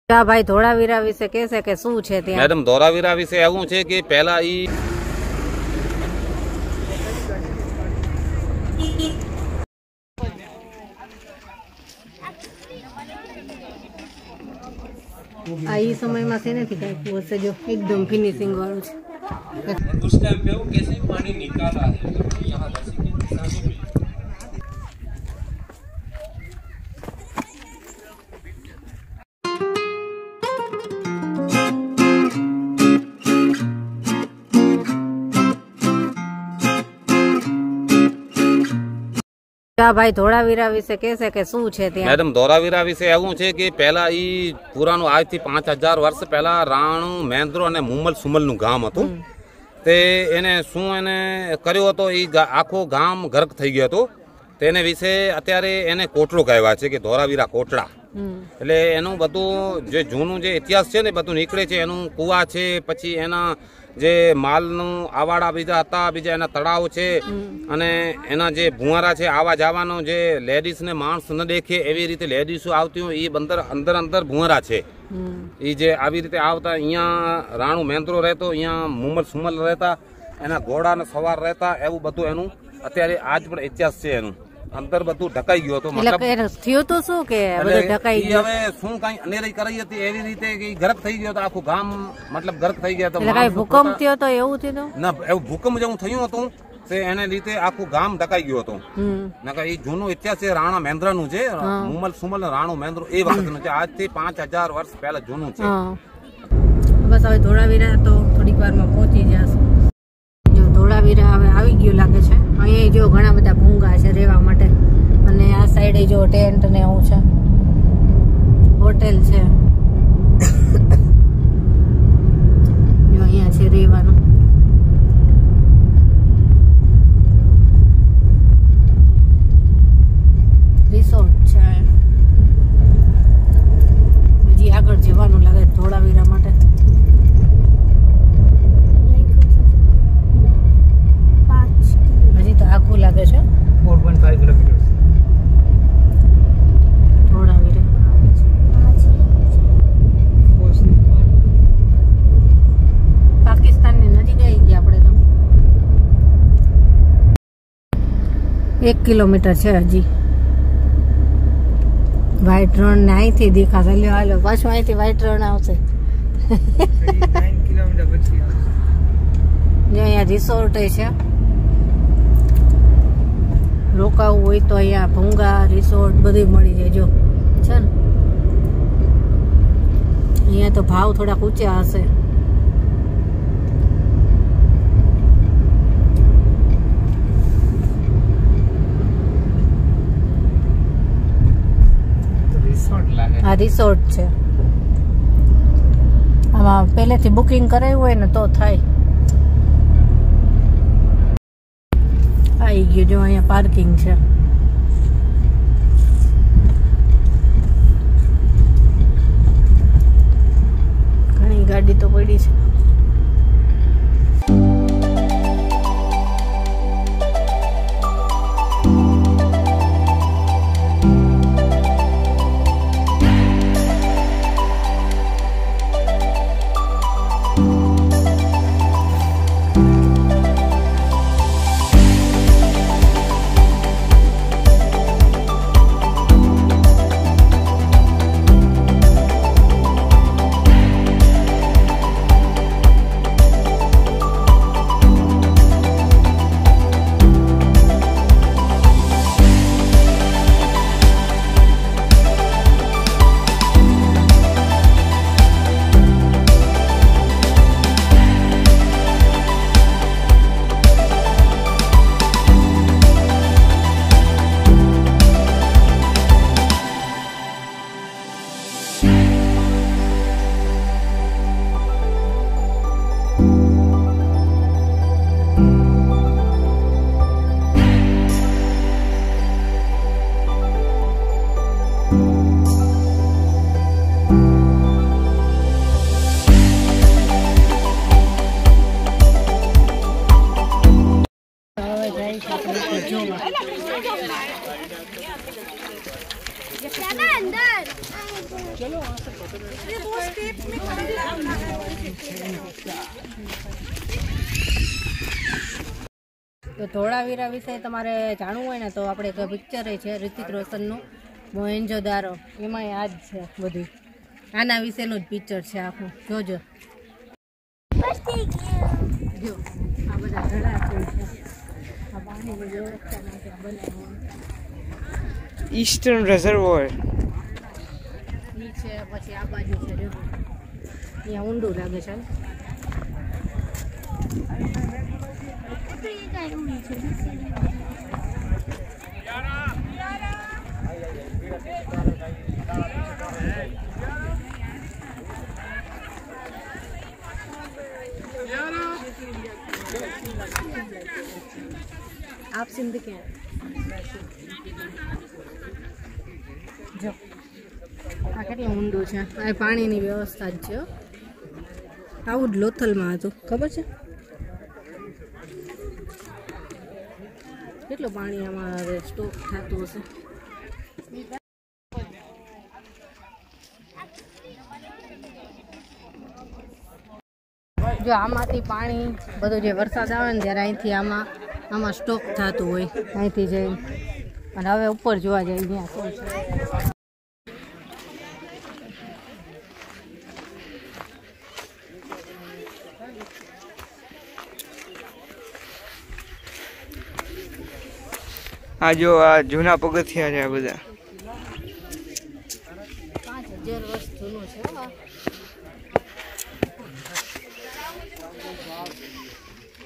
ભાઈ ધોળાવીરા વિશે કહેશે કે શું છે ત્યાં? મેડમ ધોળાવીરા વિશે એવું છે કે પહેલા ઈ સમયમાં છે નથી કઈ હશે જો એકદમ ફિનિશિંગ વાળું છે। उस टाइम पे वो कैसे पानी निकाला है यहाँ से ભાઈ ધોળાવીરા વિશે કહેશે કે શું છે ત્યાં? મેડમ ધોળાવીરા વિશે એવું છે કે પહેલા ઈ પુરાનું આજથી 5000 વર્ષ પહેલા રાણું મેંદ્રો અને મુમલ સુમલનું ગામ હતું। તે એને શું એને કર્યો હતો ઈ આખો ગામ ગર્ક થઈ ગયો હતો। તેને વિશે અત્યારે એને કોટડો કહેવાય છે કે ધોળાવીરા કોટડા। એટલે એનું બધું જે જૂનું જે ઇતિહાસ છે ને બધું નીકળે છે। એનું કુવા છે, પછી એના જે માલનું આવાડા બીજા હતા, બીજા એના તળાવ છે અને એના જે ભુવારા છે આવા જવાનો જે લેડીઝ ને માણસ ન દેખે એવી રીતે લેડીઝો આવતી હોય એ અંદર અંદર ભુવારા છે। એ જે આવી રીતે આવતા અહીંયા રાણુ મેંદ્રો રહેતો, અહીંયા મુમલ સુમલ રહેતા, એના ઘોડાને સવાર રહેતા, એવું બધું એનું અત્યારે આજ પણ ઇતિહાસ છે। એનું અંદર બધું ઢકાઈ ગયો હતો। મતલબ થયું તો શું કે બધું ઢકાઈ ગયું? હવે શું કઈ અનેરી કરી હતી એવી રીતે કે ગરક થઈ ગયો તો આખું ગામ મતલબ ગરક થઈ ગયા તો કઈ ભૂકંપ થયો તો એવું થયું ના? એવું ભૂકંપ જેવું થયું હતું તે એને લીધે આખું ગામ ઢકાઈ ગયું હતું। નકર એ જૂનો ઇતિહાસ છે રાણા મેંદ્રાનું છે, મુમલ સુમલ રાણુ મેંદ્રો એ વખતનું છે। આજથી 5000 વર્ષ પહેલા જૂનું છે। બસ હવે ધોળાવીરા તો થોડીક વારમાં પહોંચી જશે। જો ધોળાવીરા હવે આવી ગયું લાગે છે। અહીંયા જો ઘણા બધા ભૂંગા છે રહેવા માટે, અને આ સાઈડે જો ટેન્ટ ને એવું છે, હોટેલ છે। જો અહીંયા છે રહેવાનું। રિસોર્ટ છે। હજી આગળ જવાનું લાગે ધોળાવીરા માટે। હજી તો આખું લાગે છે 4.5 કિલોમીટર ધોળાવીરા। પાકિસ્તાનની નજીક આવી ગયા આપણે તો। 1 કિલોમીટર છે હજી। વ્હાઈટ રણ ને અહીંથી દેખાશે। લ્યો હાલો પાછું અહીંથી વ્હાઈટ રણ આવશે। 9 કિલોમીટર પછી જો અહીંયા રિસોર્ટ છે, રોકાવું હોય તો અહીંયા ભૂંગા રિસોર્ટ બધી મળી જાય। જો છે ને અહીંયા તો ભાવ થોડાક ઊંચા હશે। આ રિસોર્ટ છે। આમાં પહેલેથી બુકિંગ કરાવ્યું હોય ને તો થાય। આવી ગયું જો અહીંયા પાર્કિંગ છે। ઘણી ગાડી તો પડી છે। अंदर તો ધોળાવીરા વિશે તમારે જાણવું હોય ને તો આપણે એક પિક્ચર છે ઋતિક રોશનનું મોહેન્જો-દારો, એમાંય આ જ છે બધું. આના વિશેનું જ પિક્ચર છે આખું, જોજો. જો આ બધા ઘડા છે, આ પાણીની વ્યવસ્થા માટે બનાવવાનું. ઈસ્ટર્ન રિઝર્વોયર ઈ છે, પછી આ બાજુ છે, જો અહીંયા ઊંડું લાગે છે. आप सिंध के हैं? જો આ કેટલું ઊંડું છે. આ પાણીની વ્યવસ્થા જ છે. આવું જ લોથલમાં હતું, ખબર છે? કેટલું પાણી આમાં સ્ટોક થતું હશે. જો આમાંથી પાણી બધું જે વરસાદ આવે ને ત્યારે અહીંથી આમાં સ્ટોક થતું હોય અહીંથી જઈને. અને હવે ઉપર જોવા જાય અહીંયા શું છે. આ જો આ જૂના પગથિયા છે આ બધા. 5000 વર્ષ જૂનું છે.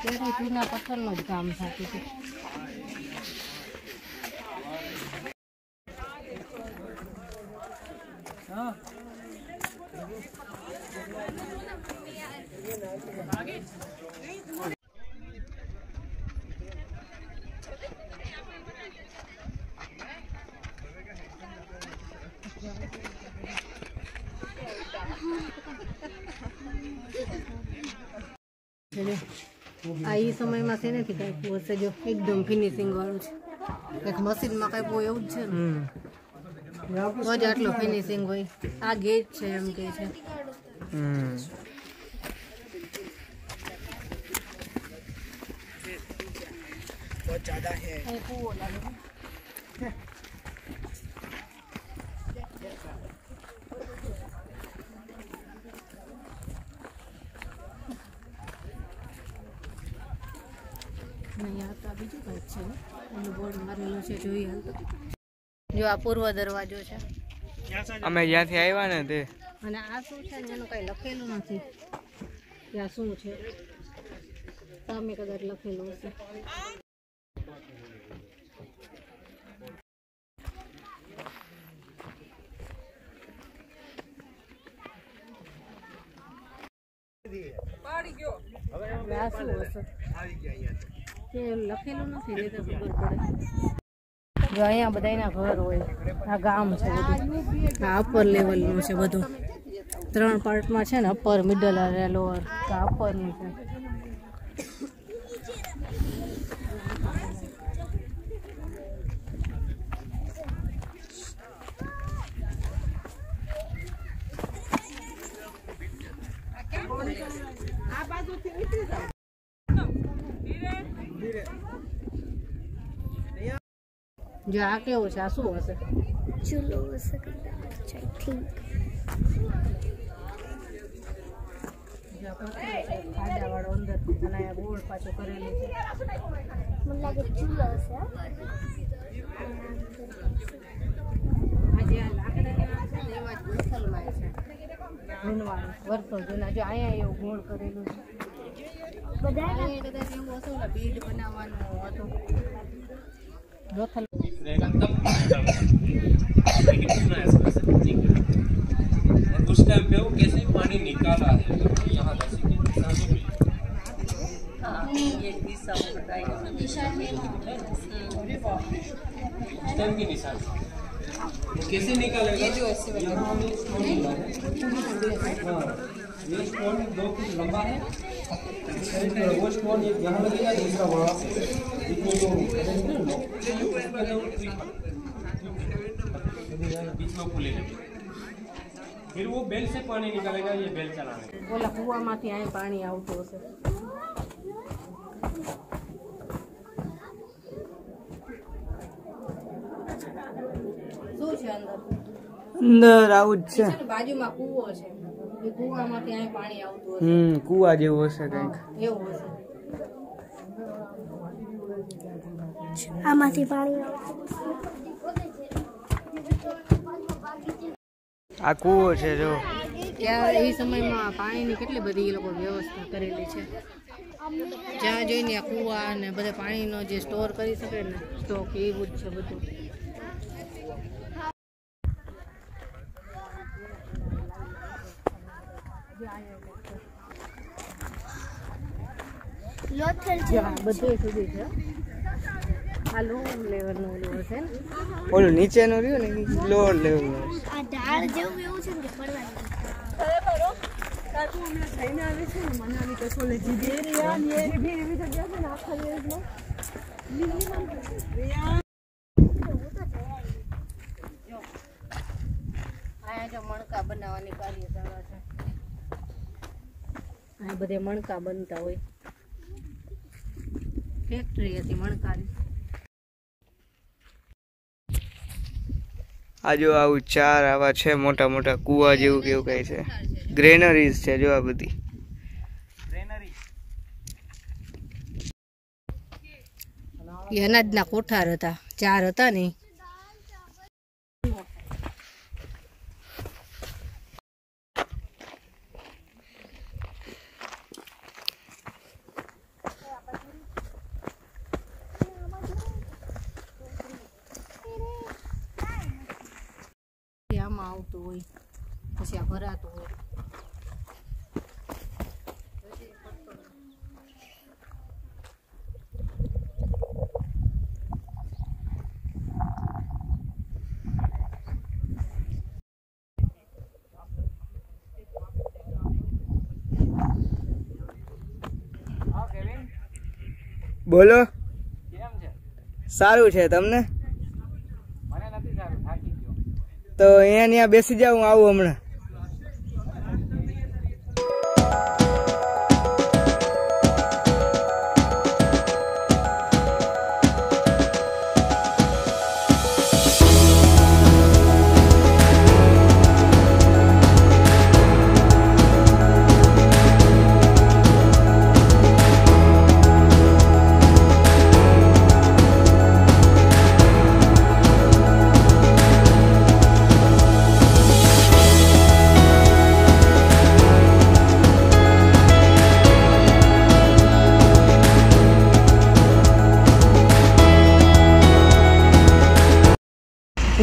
ત્યારે જૂના પથ્થરનું જ કામ થતું હતું. આ એ સમયમાં છે નથી કાંઈ હશે, જો એકદમ ફિનિશિંગ વાળું છે. એક મશીનમાં કાંઈ એવું જ છે ને, તો જ આટલું ફિનિશિંગ હોય. આ ગેજ છે એમ કે છે. અહીંયા તો બીજું કંઈક છે, એનું બોર્ડ મારેલું છે, જોઈએ હાલ તો. જો આ પૂર્વ દરવાજો છે, અમે જ્યાંથી આવ્યા ને તે. અને આ શું છે ને એનું કંઈ લખેલું નથી કે આ શું છે. સામે કદાચ લખેલું હશે. આ શું હશે કે લખેલું નથી, એટલે ખબર પડે. જો અહીંયા બધાના ઘર હોય. આ ગામ છે બધું. આ અપર લેવલનું છે બધું. 3 પાર્ટમાં છે ને, અપર, મિડલ અને લોઅર. આ અપરનું છે. જો આ કેવું છે? આ શું હશે? ચૂલો હશે કદાચ, આઈ થિંક. ખાડાવાળો અંદર અને અહીંયા બોર્ડ પાછું કરેલું છે. મને લાગે ચૂલો હશે. આજે આ લાકડાના છે ને એવા જ મુસલમાન છે, જૂનવાળું, વર્ષો જૂના. જો અહીંયા એવું ગોળ કરેલું છે. બધા અહીંયા કદાચ એવું હશે ને, બીડ બનાવવાનું હતું. લોથલ रहेगा तब लेकिन इतना ऐसा कर सकते नहीं। और उस टाइम पे वो कैसे पानी निकाला है यहाँ दसी के निशानी में। ये दिशा बताइए उस टाइम की निशानी वो कैसे निकालेगा? ये जो ऐसे ये स्टोन 2 फुट लंबा है, वो स्टोन यहाँ लगेगा, दूसरा वहाँ से बीच में खुले फिर वो बेल से पानी निकलेगा, ये बेल चलाने। ઓલા કુવામાંથી અહીં પાણી આવતું હશે. શું છે અંદર? અંદર આવું જ છે. બાજુમાં કુવો છે, એ કુવામાંથી અહીં પાણી આવતું હશે. કુવા જેવું હશે કંઈક. એવું હશે. આમાંથી પાણી આ કુવો છે જો. ત્યાં એ સમયમાં પાણીની કેટલી બધી એ લોકો વ્યવસ્થા કરેલી છે. જ્યાં જોઈને આ કુવા અને બધા પાણીનો જે સ્ટોર કરી શકે ને સ્ટોક એવું જ છે બધું. લોથલ છે. બધું સુધી છે. આ લો લેવલનું ઓલું હશે ને. ઓલું નીચેનું રહ્યું ને લોઅર લેવલ. આ ઢાળ જેવું એવું છે ને પડવાનું. અહીંયા જો મણકા બનાવવાની કાર્યશાળા છે. આ બધે મણકા બનતા હોય. ફેક્ટરી હતી મણકાની. આ જો આવું 4 આવા છે મોટા મોટા કુવા જેવું કેવું કઈ છે. ગ્રેનરીઝ છે જો આ બધી. એ અનાજના કોઠાર હતા, 4 હતા ને. આમાં આવતું હોય પછી આ ભરાતું હોય. બોલો. સારું છે તમને? તો અહીંયા બેસી જાવ, હું આવું હમણાં.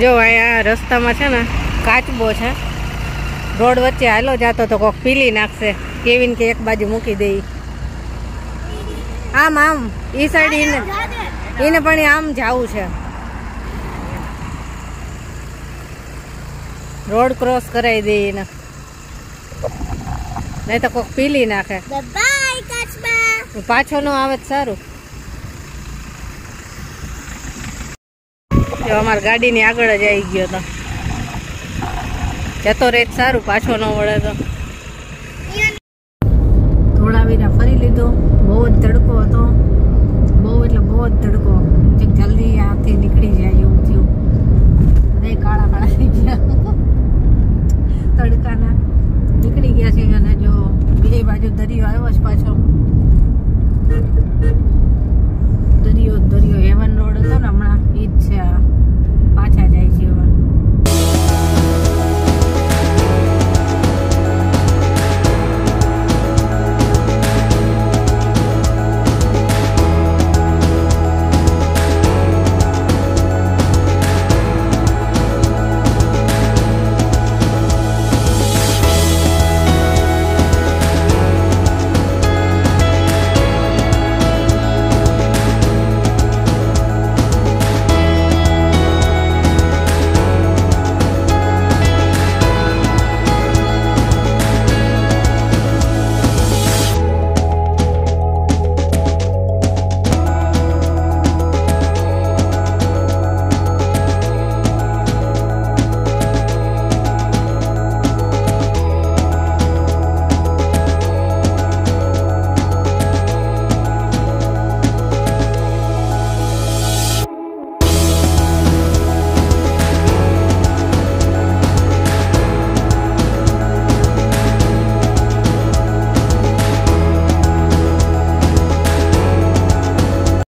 જો અહીંયા રસ્તામાં છે ને કાચબો છે. રોડ વચ્ચે હાલો જાતો તો કોક પીલી નાખશે. કેવીન કે એક બાજુ મૂકી દે. આમ આમ ઈ સાઈડ એને પણ આમ જાવું છે. રોડ ક્રોસ કરાવી દે એને, નહીં તો કોક પીલી નાખે. બાય કાચબા. પાછો નો આવે તો સારું. અમારી ગાડીની આગળ જ આવી ગયો હતો. જતો રહે સારું, પાછો ન વળે તો. ધોળાવીરા ફરી લીધો. બહુ જ તડકો હતો, બહુ એટલે બહુ જ તડકો. જલ્દી આથી નીકળી જાય એવું થયું. બધા કાળા કાળા થઈ ગયા તડકાના. નીકળી ગયા છે અને જો બે બાજુ દરિયો આવ્યો છે પાછો. દરિયો હેવન રોડ હતો ને હમણાં ઈ જ છે આ.